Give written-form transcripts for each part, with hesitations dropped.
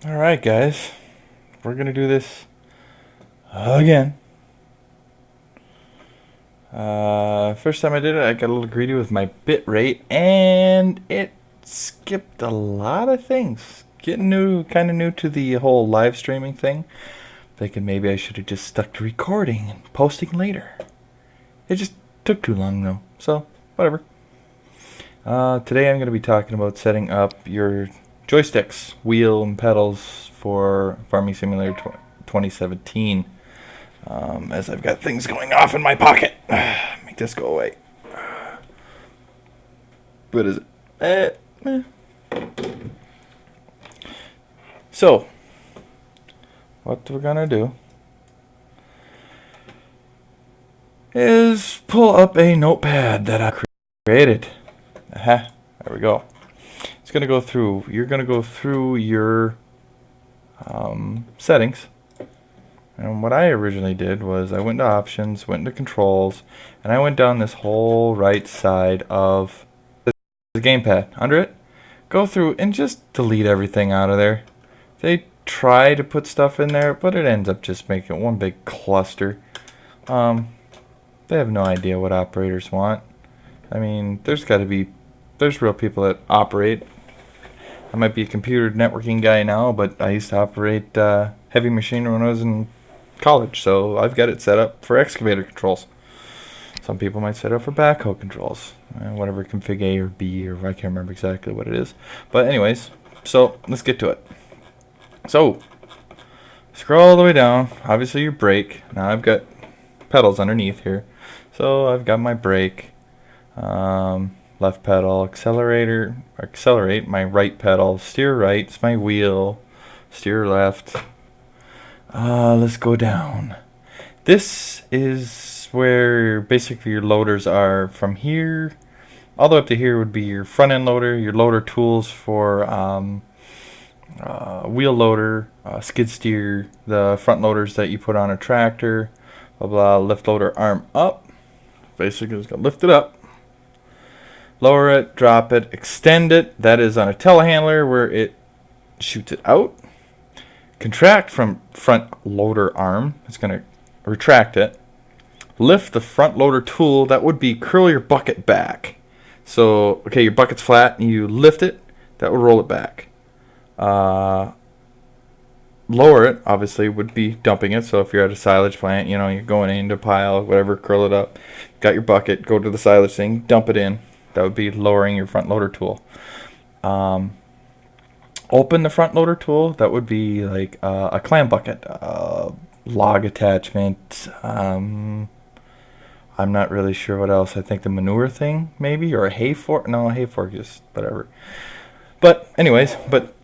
Alright guys, we're gonna do this again. First time I did it, I got a little greedy with my bit rate and it skipped a lot of things. Getting kind of new to the whole live streaming thing. Thinking maybe I should have just stuck to recording and posting later. It just took too long though, so whatever. Today I'm going to be talking about setting up your joysticks, wheel and pedals for Farming Simulator 2017. As I've got things going off in my pocket. Make this go away. What is it? So, what we're going to do is pull up a notepad that I created. There we go. It's going to go through. You're going to go through your settings. And what I originally did was I went to options, went into controls, and I went down this whole right side of the gamepad. Under it, go through and just delete everything out of there. They try to put stuff in there, but it ends up just making it one big cluster. They have no idea what operators want. I mean, there's real people that operate. I might be a computer networking guy now, but I used to operate heavy machinery when I was in college, so I've got it set up for excavator controls. Some people might set it up for backhoe controls, whatever config A or B, or I can't remember exactly what it is. But anyways, so let's get to it. So scroll all the way down. Obviously your brake. Now I've got pedals underneath here, so I've got my brake, left pedal, accelerate, my right pedal, steer right, it's my wheel, steer left. Let's go down. This is where basically your loaders are. From here all the way up to here would be your front end loader, your loader tools for wheel loader, skid steer, the front loaders that you put on a tractor, blah blah, lift loader arm up. Basically just gonna lift it up, lower it, drop it, extend it. That is on a telehandler where it shoots it out. Contract from front loader arm. It's going to retract it. Lift the front loader tool. That would be curl your bucket back. So, okay, your bucket's flat and you lift it. That would roll it back. Lower it, obviously, would be dumping it. So if you're at a silage plant, you're going into a pile, whatever, curl it up. Got your bucket, go to the silage thing, dump it in. That would be lowering your front loader tool. Open the front loader tool. That would be like a clam bucket, log attachment. I'm not really sure what else. I think the manure thing maybe, or a hay fork. No, a hay fork is whatever. But anyways,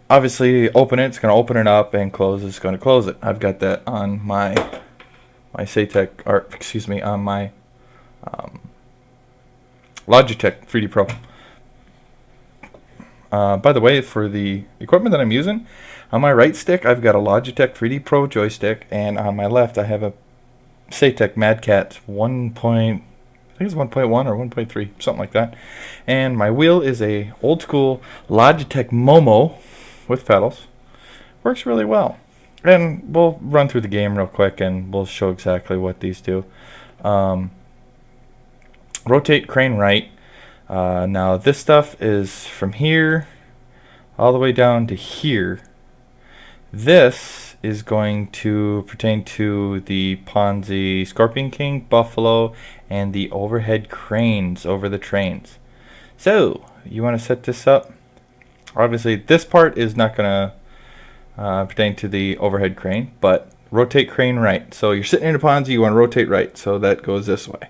obviously open it. It's going to open it up, and close it's going to close it. I've got that on my on my Logitech 3D Pro. By the way, for the equipment that I'm using, on my right stick I've got a Logitech 3D Pro joystick, and on my left I have a Satec Mad Cat 1. I think it's 1.1 or 1.3, something like that. And my wheel is a old school Logitech Momo with pedals. Works really well. And we'll run through the game real quick and we'll show exactly what these do. Rotate crane right. Now this stuff is from here all the way down to here. This is going to pertain to the Ponsse Scorpion King, Buffalo, and the overhead cranes over the trains. So you want to set this up. Obviously this part is not going to pertain to the overhead crane, but rotate crane right. So you're sitting in a Ponsse, you want to rotate right, so that goes this way,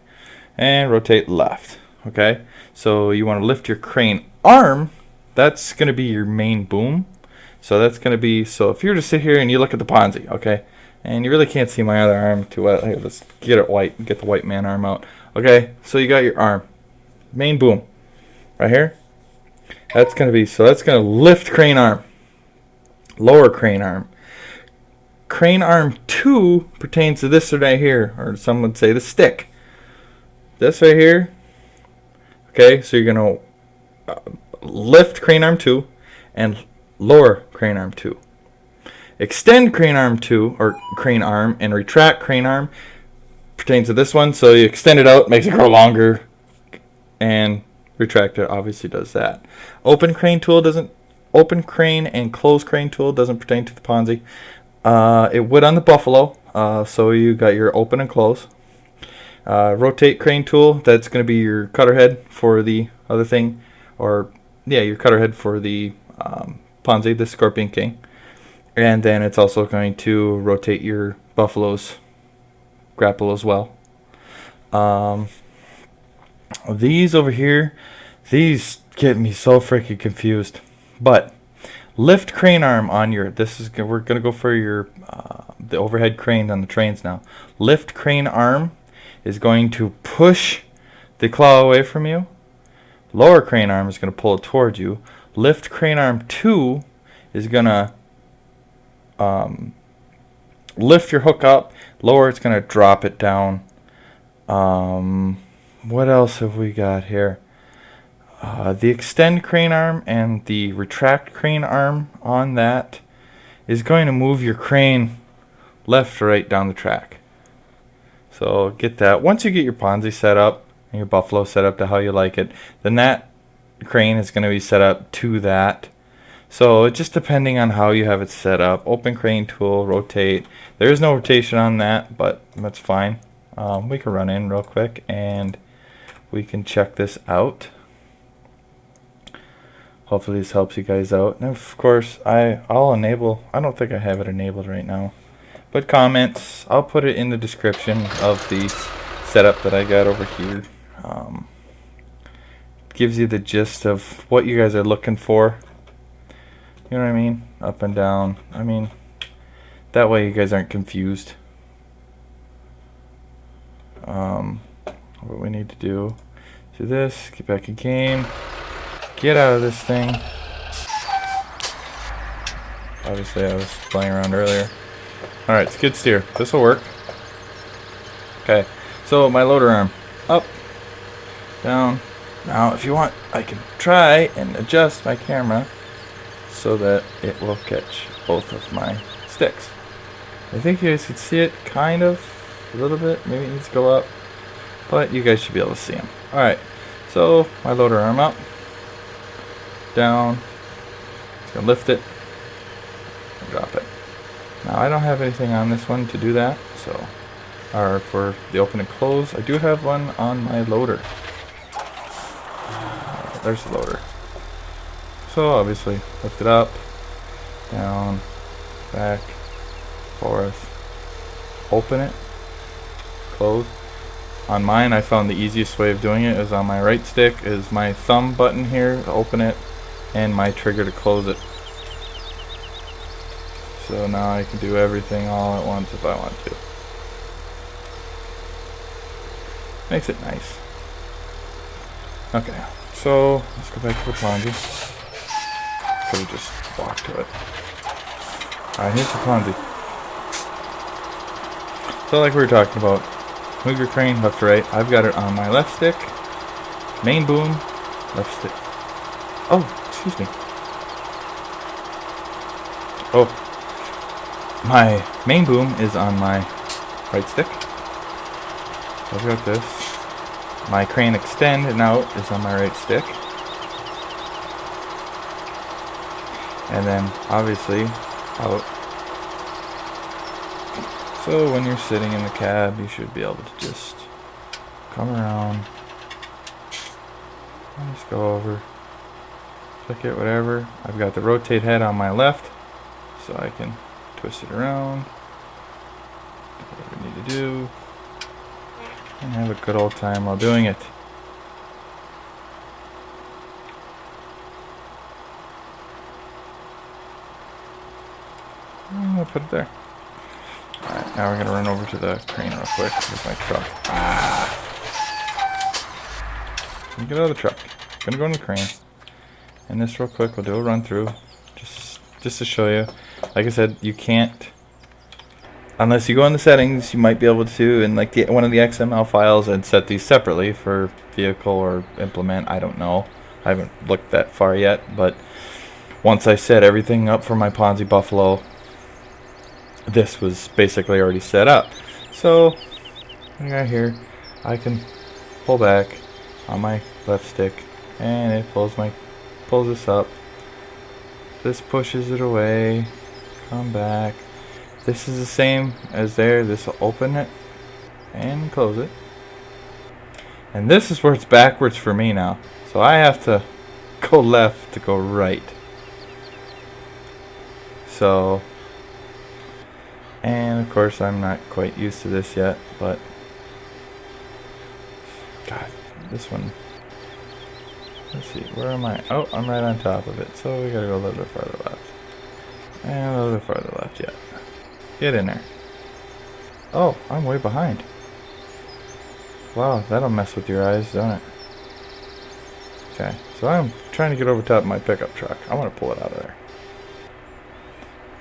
and rotate left. Okay, so you want to lift your crane arm. That's going to be your main boom. So that's going to be, so if you were to sit here and you look at the Ponsse, okay, and you really can't see my other arm too well. Here, let's get it white, get the white man arm out. Okay, so you got your arm, main boom, right here. That's going to be, so that's going to lift crane arm, lower crane arm. Crane arm 2 pertains to this right here, or some would say the stick. This right here. Okay, so you're going to lift crane arm 2 and lower crane arm 2. Extend crane arm 2, or crane arm, and retract crane arm pertains to this one. So you extend it out, makes it grow longer, and retract it obviously does that. Open crane and close crane tool doesn't pertain to the ponsse. It would on the buffalo. So you got your open and close. Rotate crane tool, that's going to be your cutter head for the other thing, or yeah, your cutter head for the ponsse, the Scorpion King. And then it's also going to rotate your buffalo's grapple as well. These over here, these get me so freaking confused. But lift crane arm on your, we're gonna go for your the overhead crane on the trains now. Lift crane arm is going to push the claw away from you. Lower crane arm is going to pull it towards you. Lift crane arm 2 is going to lift your hook up. Lower, it's going to drop it down. What else have we got here? The extend crane arm and the retract crane arm on that is going to move your crane left or right down the track. So get that. Once you get your ponsse set up and your buffalo set up to how you like it, then that crane is going to be set up to that. So it's just depending on how you have it set up. Open crane tool, rotate. There is no rotation on that, but that's fine. We can run in real quick and we can check this out. Hopefully this helps you guys out. And of course, I'll enable. I don't think I have it enabled right now. But comments, I'll put it in the description of the setup that I got over here. Gives you the gist of what you guys are looking for. You know what I mean? Up and down. I mean, that way you guys aren't confused. What we need to do this, get back in game, get out of this thing. Obviously I was playing around earlier. Alright, skid steer. This will work. Okay, so my loader arm. Up, down. Now, if you want, I can try and adjust my camera so that it will catch both of my sticks. I think you guys can see it kind of, a little bit. Maybe it needs to go up, but you guys should be able to see them. Alright, so my loader arm up, down. Just gonna lift it and drop it. Now I don't have anything on this one to do that, so, or for the open and close. I do have one on my loader. There's the loader. So obviously lift it up, down, back, forth, open it, close. On mine, I found the easiest way of doing it is on my right stick is my thumb button here to open it and my trigger to close it. So now I can do everything all at once if I want to. Makes it nice. Okay, so let's go back to the ponsse. Could have just walked to it. Alright, here's the ponsse. So like we were talking about, move your crane left to right. I've got it on my left stick. Main boom, left stick. Oh, excuse me. Oh, my main boom is on my right stick. So I've got this. My crane extend and out is on my right stick. And then obviously out. So when you're sitting in the cab, you should be able to just come around and just go over, click it, whatever. I've got the rotate head on my left, so I can twist it around, whatever I need to do, and have a good old time while doing it. I'm gonna put it there. Alright, now we're gonna run over to the crane real quick with my truck. Let me get out of the truck. Gonna go in the crane. And this real quick, we'll do a run through. Just to show you. Like I said, you can't, unless you go in the settings, you might be able to, in like one of the XML files, and set these separately for vehicle or implement. I don't know. I haven't looked that far yet, but once I set everything up for my Ponsse Buffalo, this was basically already set up. So right here, I can pull back on my left stick, and it pulls this up. This pushes it away. Come back. This is the same as there. This will open it and close it. And this is where it's backwards for me now. So I have to go left to go right. So, and of course I'm not quite used to this yet, but God, this one, let's see, where am I? Oh, I'm right on top of it, so we gotta go a little bit farther left. And a little bit farther left yet. Get in there. Oh, I'm way behind. Wow, that'll mess with your eyes, don't it? Okay, so I'm trying to get over top of my pickup truck. I want to pull it out of there.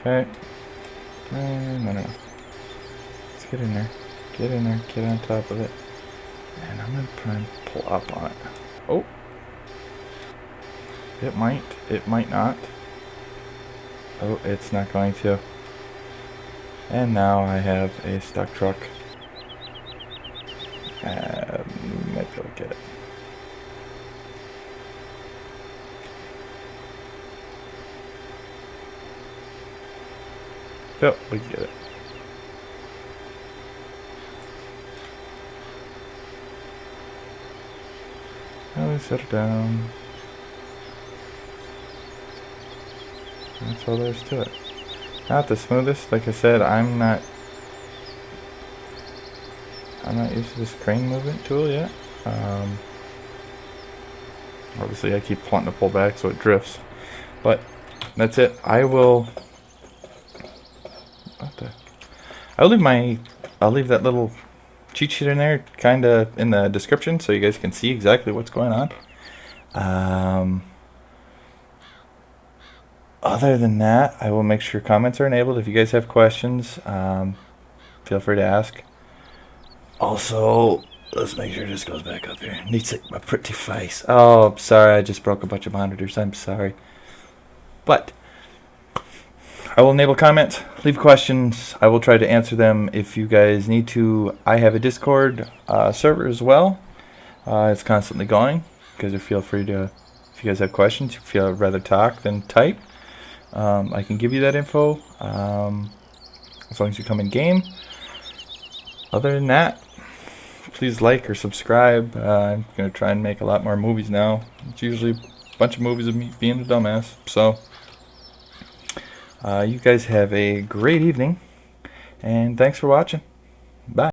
Okay. No. Let's get in there. Get in there. Get on top of it. And I'm going to try and pull up on it. Oh. It might. It might not. Oh, it's not going to. And now I have a stuck truck. Might be able to get it. Yep, we can get it. Now we set it down. That's all there is to it. Not the smoothest, like I said, I'm not used to this crane movement tool yet. Obviously I keep wanting to pull back so it drifts. But that's it. I'll leave that little cheat sheet in there, kinda in the description, so you guys can see exactly what's going on. Other than that, I will make sure comments are enabled. If you guys have questions, feel free to ask. Also, let's make sure this goes back up here. Needs to my pretty face. Oh, I'm sorry, I just broke a bunch of monitors. I'm sorry. But I will enable comments, leave questions. I will try to answer them if you guys need to. I have a Discord server as well. It's constantly going. You guys are feel free to, if you guys have questions, if you'd rather talk than type, I can give you that info as long as you come in game. Other than that, please like or subscribe. I'm going to try and make a lot more movies now. It's usually a bunch of movies of me being a dumbass. So, you guys have a great evening, and thanks for watching. Bye.